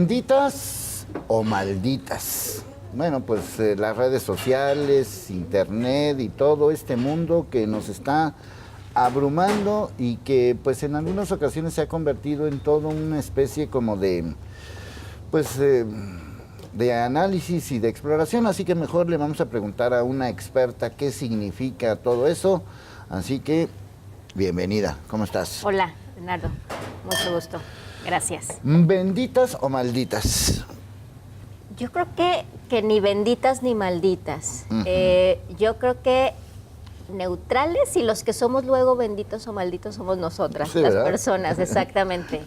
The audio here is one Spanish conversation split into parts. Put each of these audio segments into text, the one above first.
¿Benditas o malditas? Bueno, pues las redes sociales, internet y todo este mundo que nos está abrumando y que pues en algunas ocasiones se ha convertido en toda una especie como de, pues, de análisis y de exploración. Así que mejor le vamos a preguntar a una experta qué significa todo eso. Así que, bienvenida, ¿cómo estás? Hola, Leonardo, mucho gusto. Gracias. ¿Benditas o malditas? Yo creo que ni benditas ni malditas. Yo creo que neutrales, y los que somos luego benditos o malditos somos nosotras, sí, las ¿verdad? personas, exactamente.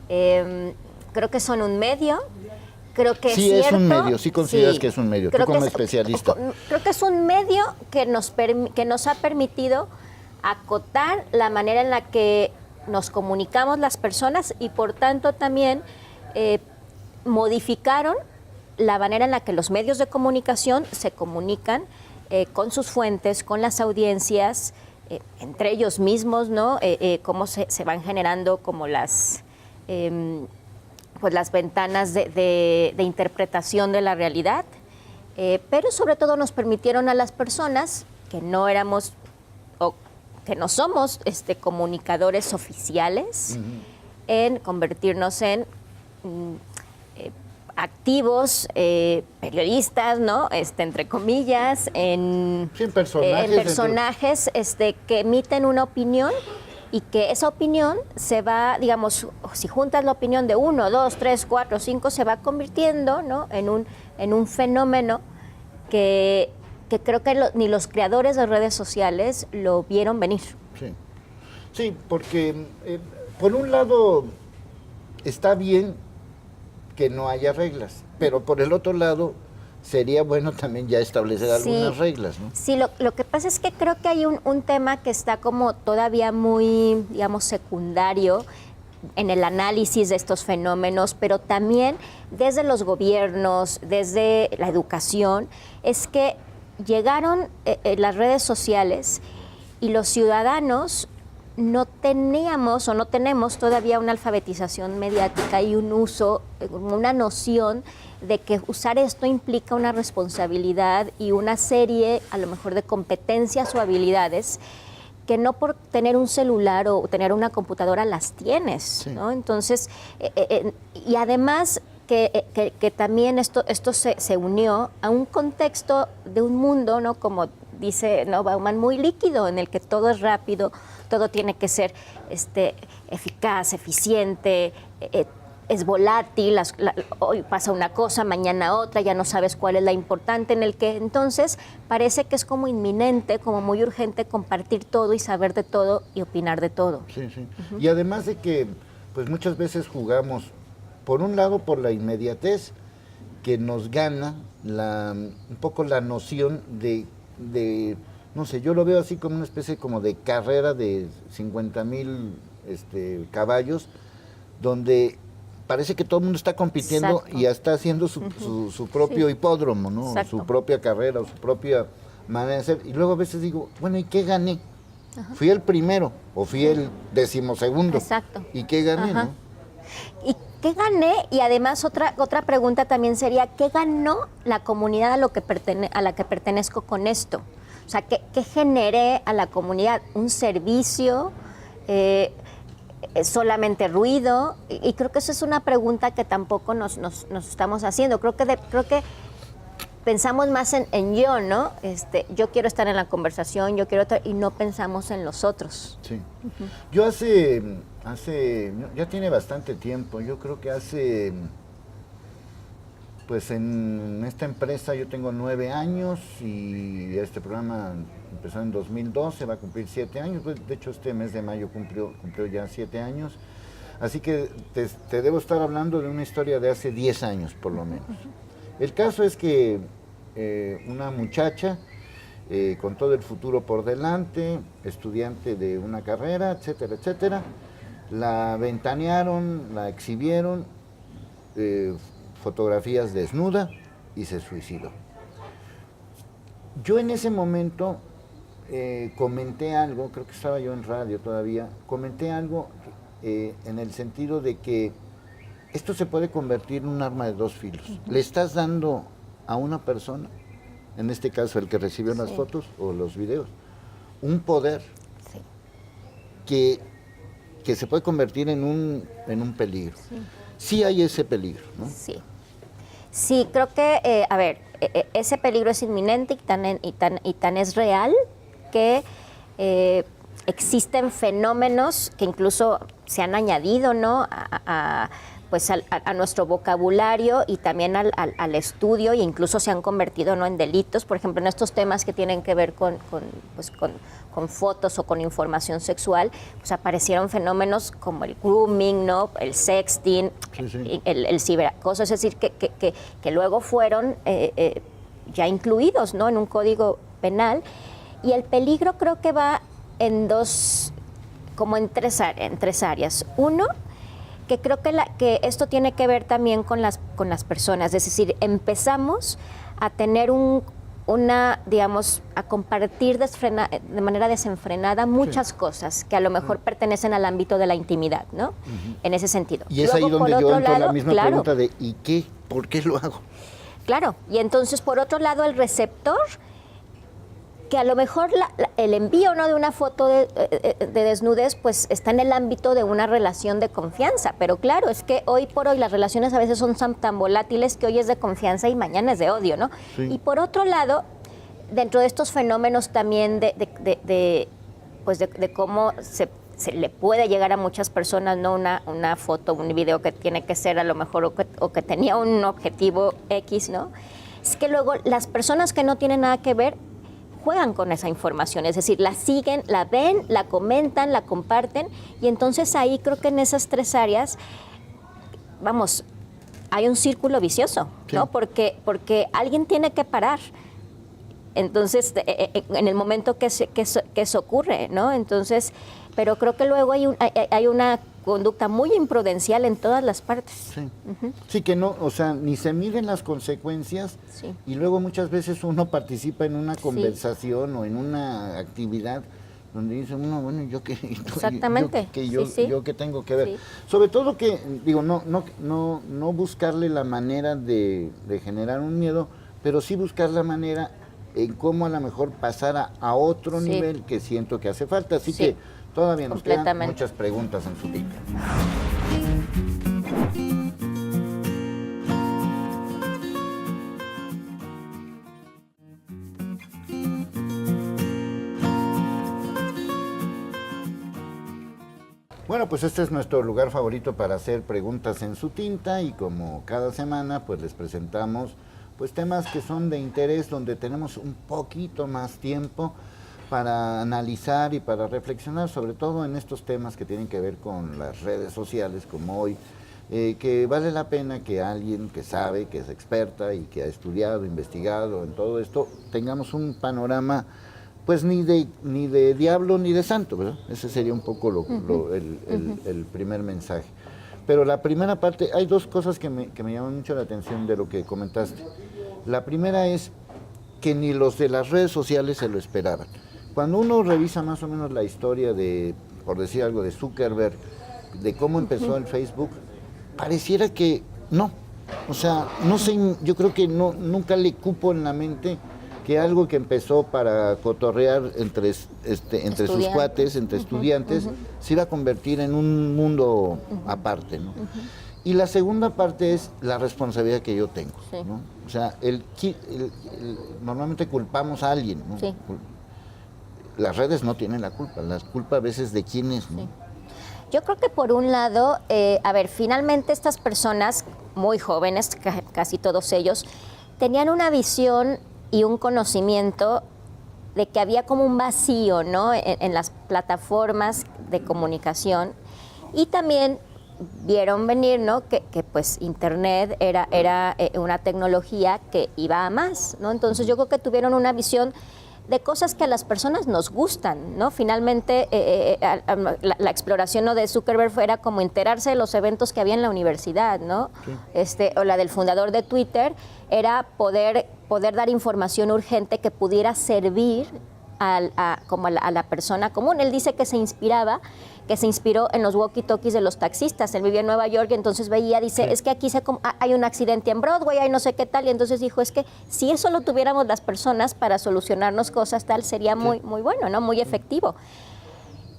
Creo que son un medio. Creo que Sí, es cierto. un medio, sí consideras Sí, que es un medio, tú creo como que especialista. Creo que es un medio que nos ha permitido acotar la manera en la que nos comunicamos las personas y por tanto también modificaron la manera en la que los medios de comunicación se comunican con sus fuentes, con las audiencias, entre ellos mismos, ¿no? Cómo se van generando como pues las ventanas de interpretación de la realidad, pero sobre todo nos permitieron a las personas que no éramos o que no somos comunicadores oficiales, en convertirnos en activos, periodistas, ¿no? Entre comillas, en personajes que emiten una opinión y que esa opinión se va, digamos, si juntas la opinión de 1, 2, 3, 4, 5, se va convirtiendo, ¿no? en un fenómeno que creo que ni los creadores de redes sociales lo vieron venir. Sí, sí, porque por un lado está bien que no haya reglas, pero por el otro lado sería bueno también ya establecer algunas reglas, ¿no? Sí, lo que pasa es que creo que hay un tema que está como todavía muy, digamos, secundario en el análisis de estos fenómenos, pero también desde los gobiernos, desde la educación, es que llegaron las redes sociales y los ciudadanos no teníamos o no tenemos todavía una alfabetización mediática y un uso, una noción de que usar esto implica una responsabilidad y una serie, a lo mejor, de competencias o habilidades que no por tener un celular o tener una computadora las tienes, sí, ¿no? Entonces, y además que también esto se unió a un contexto de un mundo, ¿no? Como dice, ¿no?, Bauman, muy líquido, en el que todo es rápido, todo tiene que ser eficaz, eficiente, es volátil, hoy pasa una cosa, mañana otra, ya no sabes cuál es la importante, en el que entonces parece que es como inminente, como muy urgente compartir todo y saber de todo y opinar de todo. Sí, sí. Y además de que pues muchas veces jugamos, por un lado, por la inmediatez, que nos gana un poco la noción de, no sé, yo lo veo así como una especie como de carrera de 50,000 caballos, donde parece que todo el mundo está compitiendo. Exacto. Y ya está haciendo su propio, sí, hipódromo, ¿no? Exacto. Su propia carrera o su propia manera de ser. Y luego a veces digo, bueno, ¿y qué gané? Ajá. ¿Fui el primero o fui el 12º? Exacto. ¿Y qué gané, ajá, no? ¿Y qué gané? Y además otra pregunta también sería, ¿qué ganó la comunidad a la que pertenezco con esto? O sea, ¿qué generé a la comunidad? ¿Un servicio? ¿Solamente ruido? Y creo que eso es una pregunta que tampoco nos estamos haciendo. Creo que pensamos más en yo, ¿no? Yo quiero estar en la conversación, yo quiero y no pensamos en los otros. Sí. Yo hace, ya tiene bastante tiempo, yo creo que pues en esta empresa yo tengo 9 años y este programa empezó en 2012, va a cumplir 7 años, de hecho este mes de mayo cumplió ya 7 años, así que te debo estar hablando de una historia de hace 10 años por lo menos. El caso es que una muchacha con todo el futuro por delante, estudiante de una carrera, etcétera, etcétera, la ventanearon, la exhibieron, fotografías desnuda y se suicidó. Yo en ese momento comenté algo, creo que estaba yo en radio todavía, comenté algo en el sentido de que esto se puede convertir en un arma de dos filos. Le estás dando a una persona, en este caso el que recibió las fotos o los videos, un poder que se puede convertir en un peligro. Sí hay ese peligro, ¿no? Sí, creo que, a ver, ese peligro es inminente y tan es real que existen fenómenos que incluso se han añadido, ¿no?, pues a nuestro vocabulario y también al estudio, e incluso se han convertido, ¿no?, en delitos. Por ejemplo, en estos temas que tienen que ver con fotos o con información sexual, pues aparecieron fenómenos como el grooming, ¿no?, el sexting, el ciberacoso, es decir, que luego fueron ya incluidos, ¿no?, en un código penal. Y el peligro creo que va en tres áreas. Uno, que creo que esto tiene que ver también con las personas, es decir, empezamos a tener digamos, a compartir de manera desenfrenada muchas cosas que a lo mejor pertenecen al ámbito de la intimidad, ¿no? En ese sentido. Y es ahí donde yo entro a la misma pregunta de ¿y qué? ¿Por qué lo hago? Claro, y entonces por otro lado el receptor, que a lo mejor el envío, ¿no?, de una foto de desnudez, pues está en el ámbito de una relación de confianza, pero claro, es que hoy por hoy las relaciones a veces son tan volátiles que hoy es de confianza y mañana es de odio, ¿no? Y por otro lado, dentro de estos fenómenos también de cómo se le puede llegar a muchas personas, ¿no?, una foto, un video que tiene que ser a lo mejor o que tenía un objetivo X, ¿no? Es que luego las personas que no tienen nada que ver juegan con esa información, es decir, la siguen, la ven, la comentan, la comparten, y entonces ahí creo que en esas tres áreas, vamos, hay un círculo vicioso, ¿no? Porque alguien tiene que parar. Entonces, en el momento que eso ocurre, ¿no? Entonces, pero creo que luego hay una conducta muy imprudencial en todas las partes. Sí, que no, o sea, ni se miden las consecuencias y luego muchas veces uno participa en una conversación o en una actividad donde dice uno, bueno, ¿yo qué? Exactamente. Yo qué tengo que ver. Sobre todo que, digo, no buscarle la manera de generar un miedo, pero sí buscar la manera en cómo a lo mejor pasar a otro nivel que siento que hace falta. Así que todavía nos quedan muchas preguntas en su tinta. Bueno, pues este es nuestro lugar favorito para hacer preguntas en su tinta, y como cada semana pues les presentamos pues temas que son de interés, donde tenemos un poquito más tiempo para analizar y para reflexionar, sobre todo en estos temas que tienen que ver con las redes sociales, como hoy, que vale la pena que alguien que sabe, que es experta y que ha estudiado, investigado en todo esto, tengamos un panorama, pues ni de diablo ni de santo, ¿verdad? Ese sería un poco el primer mensaje. Pero la primera parte, hay dos cosas que me llaman mucho la atención de lo que comentaste. La primera es que ni los de las redes sociales se lo esperaban. Cuando uno revisa más o menos la historia de, por decir algo, de Zuckerberg, de cómo empezó el Facebook, pareciera que no. O sea, no sé, yo creo que nunca le cupo en la mente que algo que empezó para cotorrear entre sus cuates, entre estudiantes, se iba a convertir en un mundo aparte, ¿no? Y la segunda parte es la responsabilidad que yo tengo, ¿no? O sea, normalmente culpamos a alguien, ¿no? Las redes no tienen la culpa a veces de quién es, ¿no? Yo creo que por un lado, a ver, finalmente estas personas muy jóvenes, casi todos ellos, tenían una visión y un conocimiento de que había como un vacío, ¿no?, en las plataformas de comunicación, y también vieron venir, ¿no?, que pues Internet era una tecnología que iba a más, ¿no? Entonces yo creo que tuvieron una visión de cosas que a las personas nos gustan, ¿no? Finalmente, la exploración, ¿no?, de Zuckerberg era como enterarse de los eventos que había en la universidad, ¿no? O la del fundador de Twitter era poder dar información urgente que pudiera servir a la persona común. Él dice que se inspiró en los walkie-talkies de los taxistas. Él vivía en Nueva York y entonces veía, dice, Sí. es que aquí hay un accidente en Broadway, hay no sé qué tal, y entonces dijo, es que si eso lo tuviéramos las personas para solucionarnos cosas tal, sería muy, muy bueno, ¿no? Muy efectivo.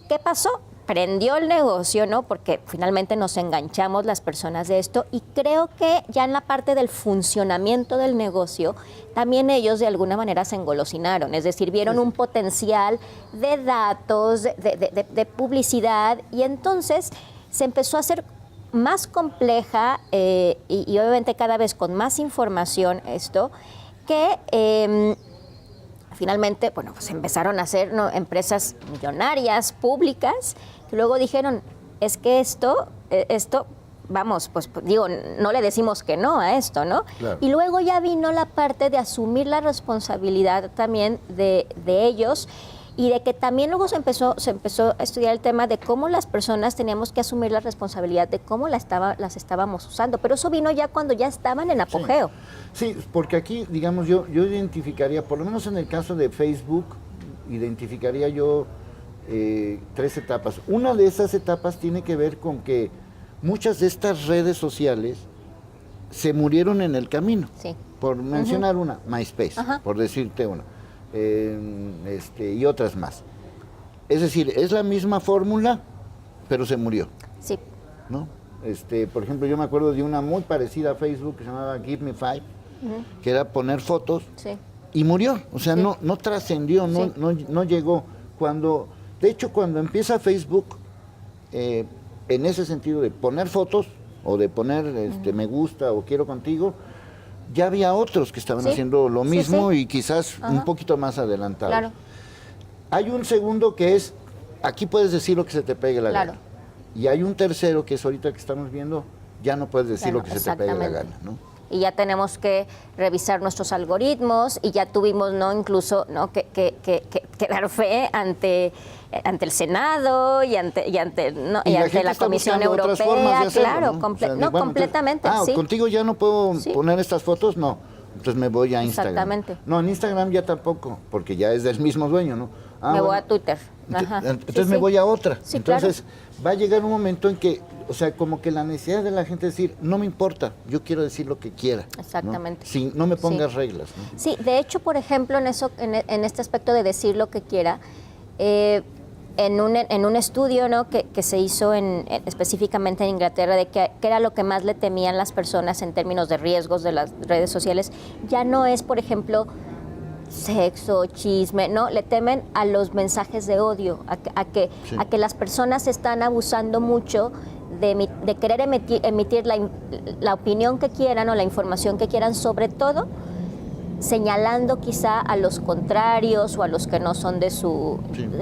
¿Qué pasó? Prendió el negocio, ¿no? Porque finalmente nos enganchamos las personas de esto y creo que ya en la parte del funcionamiento del negocio, también ellos de alguna manera se engolosinaron, es decir, vieron un potencial de datos, de publicidad y entonces se empezó a hacer más compleja y obviamente cada vez con más información esto, que finalmente, bueno, pues empezaron a hacer, ¿no?, empresas millonarias, públicas, que luego dijeron, es que esto, vamos, pues digo, no le decimos que no a esto, ¿no? Claro. Y luego ya vino la parte de asumir la responsabilidad también de ellos y de que también luego se empezó a estudiar el tema de cómo las personas teníamos que asumir la responsabilidad de cómo las estábamos usando. Pero eso vino ya cuando ya estaban en apogeo. Sí, porque aquí, digamos, yo identificaría, por lo menos en el caso de Facebook, identificaría yo 3 etapas. Una de esas etapas tiene que ver con que muchas de estas redes sociales se murieron en el camino. Sí. Por mencionar una, MySpace, por decirte una. Y otras más. Es decir, es la misma fórmula, pero se murió, Sí. ¿no? Por ejemplo, yo me acuerdo de una muy parecida a Facebook que se llamaba Give Me Five, que era poner fotos, Sí. y murió, o sea, Sí. no trascendió, Sí. no llegó. De hecho, cuando empieza Facebook, en ese sentido de poner fotos, o de poner me gusta o quiero contigo, ya había otros que estaban Sí. haciendo lo Sí, mismo sí. y quizás un poquito más adelantados. Claro. Hay un segundo que es, aquí puedes decir lo que se te pegue la Claro. gana. Y hay un tercero que es ahorita que estamos viendo, ya no puedes decir Claro, lo que se te pegue la exactamente. gana, ¿no? Y ya tenemos que revisar nuestros algoritmos y ya tuvimos, ¿no?, incluso, ¿no?, que dar fe ante el Senado y ante ¿no?, y la ante gente la está Comisión buscando Europea, otras formas de hacerlo, claro, ¿no? O sea, no, bueno, completamente, entonces, sí. contigo ya no puedo Sí. poner estas fotos, no. Entonces me voy a Instagram. Exactamente. No, en Instagram ya tampoco, porque ya es del mismo dueño, ¿no? Me voy a Twitter. Ajá. Entonces Sí, me sí. voy a otra. Sí, Entonces va a llegar un momento en que, o sea, como que la necesidad de la gente es decir, no me importa, yo quiero decir lo que quiera. ¿no? Exactamente. No me pongas Sí. reglas. ¿no? Sí, de hecho, por ejemplo, en este aspecto de decir lo que quiera, en un estudio, ¿no?, que se hizo específicamente en Inglaterra de qué era lo que más le temían las personas en términos de riesgos de las redes sociales, ya no es, por ejemplo, sexo, chisme, no, le temen a los mensajes de odio, a que las personas están abusando mucho de querer emitir la opinión que quieran o la información que quieran, sobre todo señalando quizá a los contrarios o a los que no son de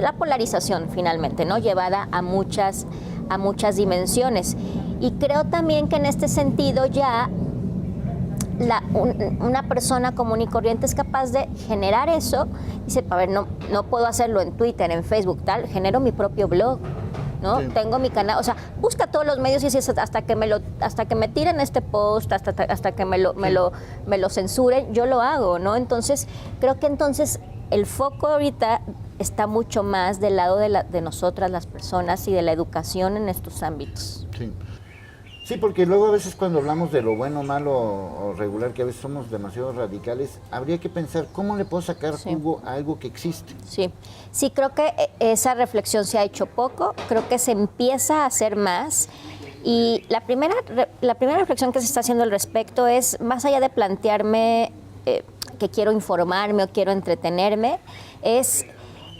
la polarización finalmente, ¿no?, llevada a muchas dimensiones. Y creo también que en este sentido ya una persona común y corriente es capaz de generar eso. Dice, a ver, no puedo hacerlo en Twitter, en Facebook, tal, genero mi propio blog, ¿no? Sí. Tengo mi canal, o sea, busca todos los medios y dices, hasta que me tiren este post, hasta que me lo censuren, yo lo hago, ¿no? Entonces, creo que entonces el foco ahorita está mucho más del lado de nosotras las personas y de la educación en estos ámbitos. Sí. Sí, porque luego a veces cuando hablamos de lo bueno, malo o regular, que a veces somos demasiado radicales, habría que pensar cómo le puedo sacar jugo a algo que existe. Sí, creo que esa reflexión se ha hecho poco, creo que se empieza a hacer más. Y la primera reflexión que se está haciendo al respecto es, más allá de plantearme que quiero informarme o quiero entretenerme, es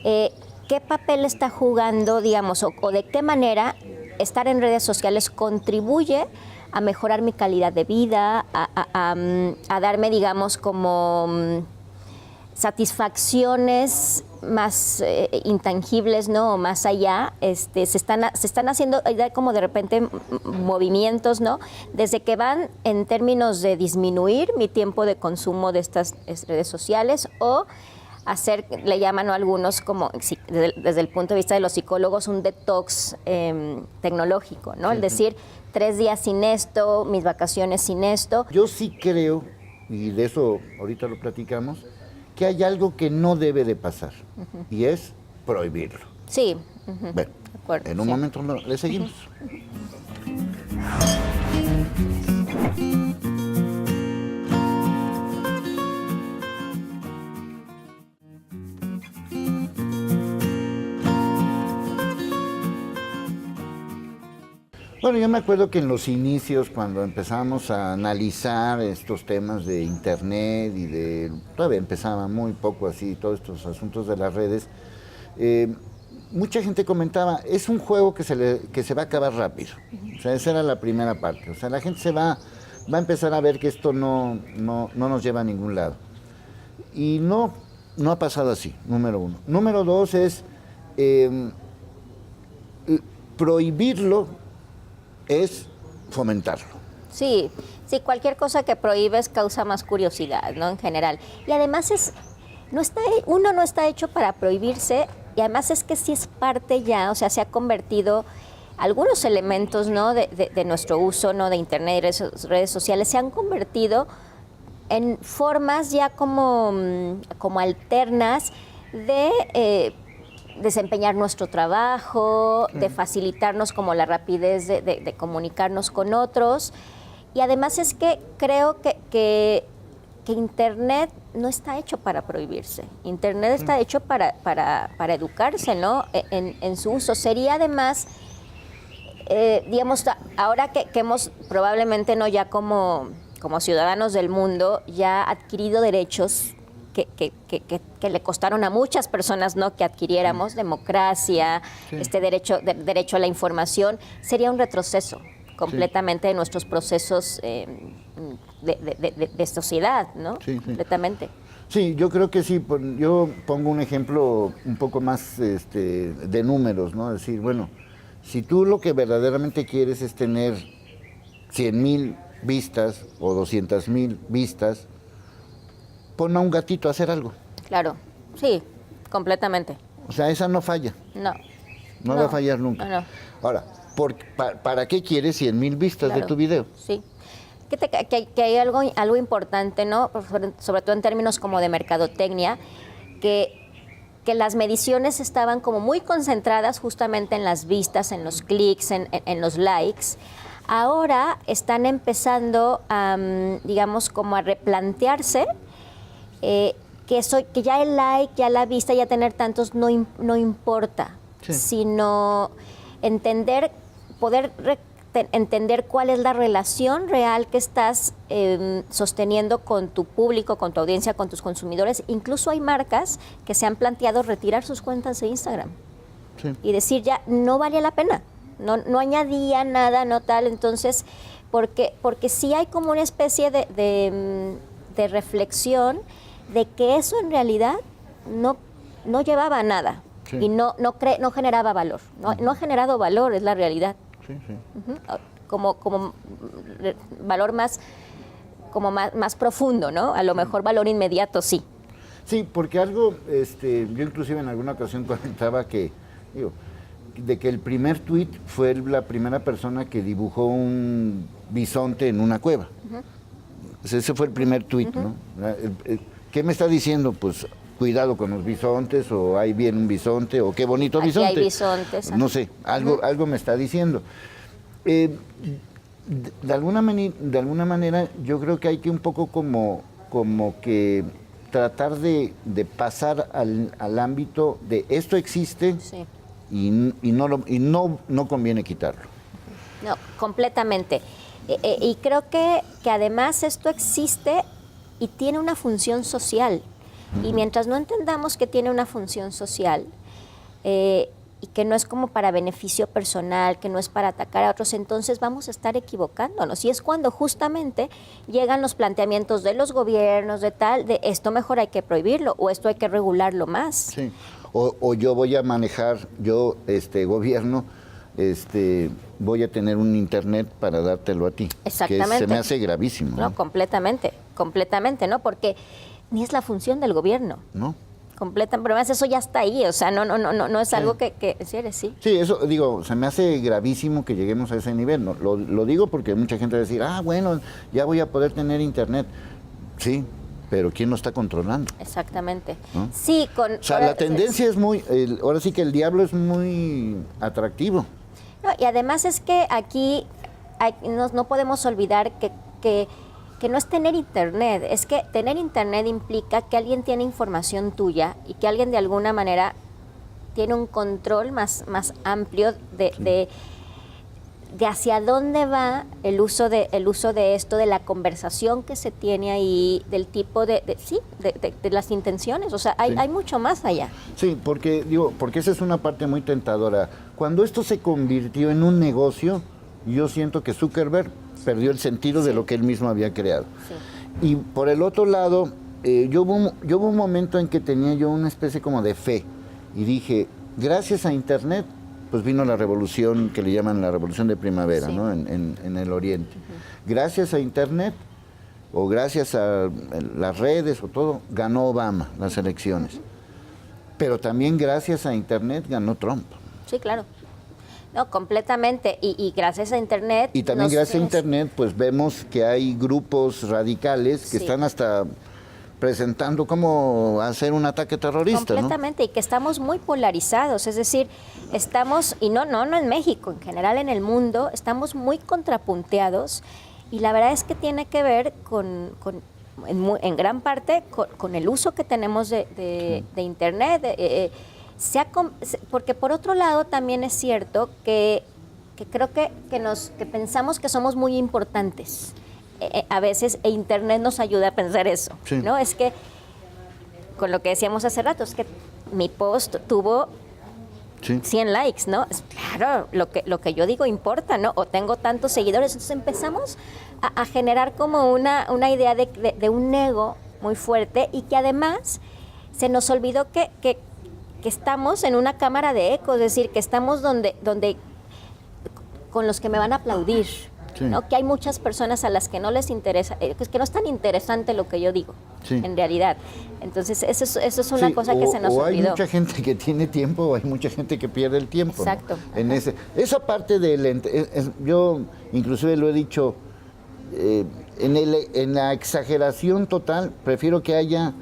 qué papel está jugando, digamos, o de qué manera estar en redes sociales contribuye a mejorar mi calidad de vida, a darme, digamos, como satisfacciones más intangibles, ¿no?, o más allá. Se están haciendo como de repente movimientos, ¿no?, desde que van en términos de disminuir mi tiempo de consumo de estas redes sociales o hacer, le llaman, ¿no?, algunos como desde el punto de vista de los psicólogos, un detox tecnológico, ¿no? El decir, 3 días sin esto, mis vacaciones sin esto. Yo sí creo, y de eso ahorita lo platicamos, que hay algo que no debe de pasar, y es prohibirlo. Sí. Bueno, De acuerdo, en un sí. momento le seguimos. Bueno, yo me acuerdo que en los inicios, cuando empezamos a analizar estos temas de internet todavía empezaba muy poco así, todos estos asuntos de las redes, mucha gente comentaba, es un juego que se va a acabar rápido. O sea, esa era la primera parte. O sea, la gente va a empezar a ver que esto no nos lleva a ningún lado. Y no ha pasado así, número uno. Número dos es prohibirlo es fomentarlo. Sí, cualquier cosa que prohíbes causa más curiosidad, ¿no? En general. Y además uno no está hecho para prohibirse, y además es que sí es parte ya, o sea, se ha convertido algunos elementos, ¿no? de nuestro uso, ¿no? De internet y redes sociales se han convertido en formas ya como alternas de desempeñar nuestro trabajo, de facilitarnos como la rapidez de comunicarnos con otros. Y además es que creo que Internet no está hecho para prohibirse. Internet está hecho para educarse, ¿no? En su uso. Sería además, digamos, ahora que hemos probablemente, ¿no? Ya como ciudadanos del mundo, ya adquirido derechos que le costaron a muchas personas, ¿no? Que adquiriéramos, democracia, Sí. derecho a la información, sería un retroceso completamente de nuestros procesos de sociedad, ¿no? Sí, sí. Completamente. Sí, yo creo que sí. Yo pongo un ejemplo un poco más de números, ¿no? Es decir, bueno, si tú lo que verdaderamente quieres es tener 100,000 vistas o 200,000 vistas, pon a un gatito a hacer algo. Claro, sí, completamente. O sea, esa no falla. No. No va a fallar nunca. No. Ahora, ¿para qué quieres 100,000 vistas Claro, de tu video? Sí. Que hay algo importante, ¿no? Sobre todo en términos como de mercadotecnia, que las mediciones estaban como muy concentradas justamente en las vistas, en los clics, en los likes. Ahora están empezando, digamos, como a replantearse que ya el like, ya la vista, ya tener tantos no importa, Sí. sino poder entender cuál es la relación real que estás sosteniendo con tu público, con tu audiencia, con tus consumidores. Incluso hay marcas que se han planteado retirar sus cuentas de Instagram Sí. y decir ya no valía la pena, no añadía nada, no tal. Entonces, porque sí hay como una especie de reflexión de que eso en realidad no llevaba a nada. Sí. Y no generaba valor. No ha generado valor, es la realidad. Sí, sí. Ujú. Como valor más profundo, ¿no? A lo mejor valor inmediato, sí. Sí, porque algo, yo inclusive en alguna ocasión comentaba de que el primer tuit fue la primera persona que dibujó un bisonte en una cueva. Pues ese fue el primer tuit, ¿no? ¿Qué me está diciendo? Pues cuidado con los bisontes, o ahí viene un bisonte, o qué bonito Aquí bisonte. hay bisontes. No sé, algo me está diciendo. De alguna manera, yo creo que hay que un poco como que tratar de pasar al ámbito de esto existe, Sí. y no conviene quitarlo. No, completamente. Y creo que además esto existe y tiene una función social. Y mientras no entendamos que tiene una función social y que no es como para beneficio personal, que no es para atacar a otros, entonces vamos a estar equivocándonos. Y es cuando justamente llegan los planteamientos de los gobiernos, de esto mejor hay que prohibirlo o esto hay que regularlo más. Sí. O yo voy a manejar, gobierno, voy a tener un internet para dártelo a ti. Exactamente. Que se me hace gravísimo. No, completamente, ¿no? Porque ni es la función del gobierno. ¿No? Pero además eso ya está ahí, o sea, no es algo que sí. Sí, eso, se me hace gravísimo que lleguemos a ese nivel. ¿No? Lo digo porque mucha gente va a decir, bueno, ya voy a poder tener internet. Sí, pero ¿quién lo está controlando? Exactamente. ¿No? Sí, O sea, la tendencia es muy, ahora sí que el diablo es muy atractivo. No, y además es que aquí no podemos olvidar que no es tener internet, es que tener internet implica que alguien tiene información tuya y que alguien de alguna manera tiene un control más amplio de hacia dónde va el uso de esto, de la conversación que se tiene ahí, del tipo de las intenciones. O sea, hay mucho más allá. Sí, porque esa es una parte muy tentadora. Cuando esto se convirtió en un negocio, yo siento que Zuckerberg perdió el sentido de lo que él mismo había creado. Sí. Y por el otro lado, yo hubo un momento en que tenía yo una especie como de fe y dije, gracias a Internet, pues vino la revolución que le llaman la revolución de primavera, ¿no? En el Oriente. Gracias a Internet o gracias a las redes o todo, ganó Obama las elecciones. Pero también gracias a Internet ganó Trump. Sí, claro. No, completamente. Y gracias a Internet... Y también gracias a Internet, pues vemos que hay grupos radicales que están hasta presentando cómo hacer un ataque terrorista, completamente, ¿no? Y que estamos muy polarizados, es decir, estamos, y no en México, en general en el mundo, estamos muy contrapunteados, y la verdad es que tiene que ver en gran parte con el uso que tenemos de Internet, porque por otro lado también es cierto que creo que pensamos que somos muy importantes. A veces Internet nos ayuda a pensar eso, ¿no? Es que, con lo que decíamos hace rato, es que mi post tuvo 100 likes, ¿no? Claro, lo que yo digo importa, ¿no? O tengo tantos seguidores. Entonces empezamos a generar como una idea de un ego muy fuerte y que además se nos olvidó que estamos en una cámara de eco, es decir, que estamos donde con los que me van a aplaudir, ¿no? Que hay muchas personas a las que no les interesa, que no es tan interesante lo que yo digo, en realidad. Entonces, eso es una cosa que se nos olvidó. O hay mucha gente que tiene tiempo, o hay mucha gente que pierde el tiempo. Exacto. ¿No? Esa parte yo inclusive lo he dicho, en la exageración total, prefiero que haya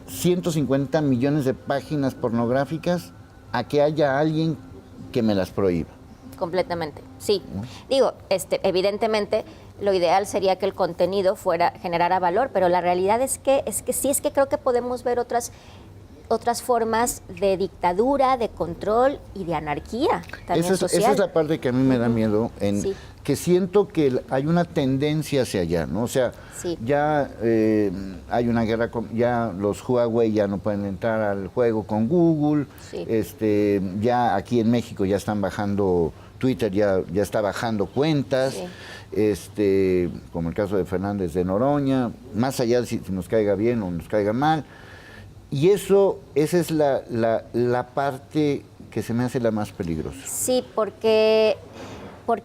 150 millones de páginas pornográficas a que haya alguien que me las prohíba. Completamente, sí. Digo, evidentemente lo ideal sería que el contenido generara valor, pero la realidad es que creo que podemos ver otras formas de dictadura, de control y de anarquía también social. Esa es la parte que a mí me da miedo, que siento que hay una tendencia hacia allá, ¿no? O sea, ya hay una guerra, ya los Huawei ya no pueden entrar al juego con Google, ya aquí en México ya están bajando, Twitter ya está bajando cuentas, como el caso de Fernández de Noroña, más allá de si nos caiga bien o nos caiga mal. Y esa es la parte que se me hace la más peligrosa. Sí, porque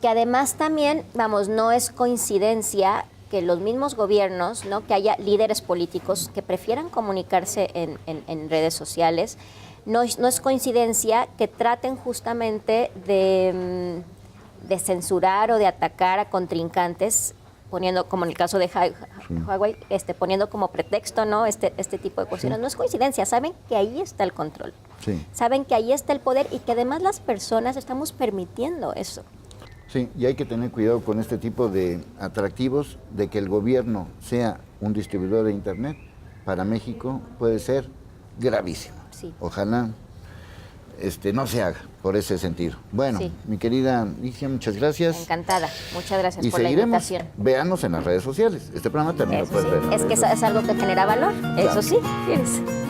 además también, no es coincidencia que los mismos gobiernos, ¿no? Que haya líderes políticos que prefieran comunicarse en redes sociales. No es coincidencia que traten justamente de censurar o de atacar a contrincantes, poniendo, como en el caso de Huawei, poniendo como pretexto, ¿no? este tipo de cuestiones. No es coincidencia, saben que ahí está el control. Saben que ahí está el poder y que además las personas estamos permitiendo eso. Sí, y hay que tener cuidado con este tipo de atractivos, de que el gobierno sea un distribuidor de Internet, para México puede ser gravísimo. Ojalá no se haga por ese sentido. Bueno, mi querida Ligia, muchas gracias. Encantada, muchas gracias por la invitación. Véanos en las redes sociales. Este programa también lo puedes ver. Es que es algo que genera valor, eso sí, fíjense.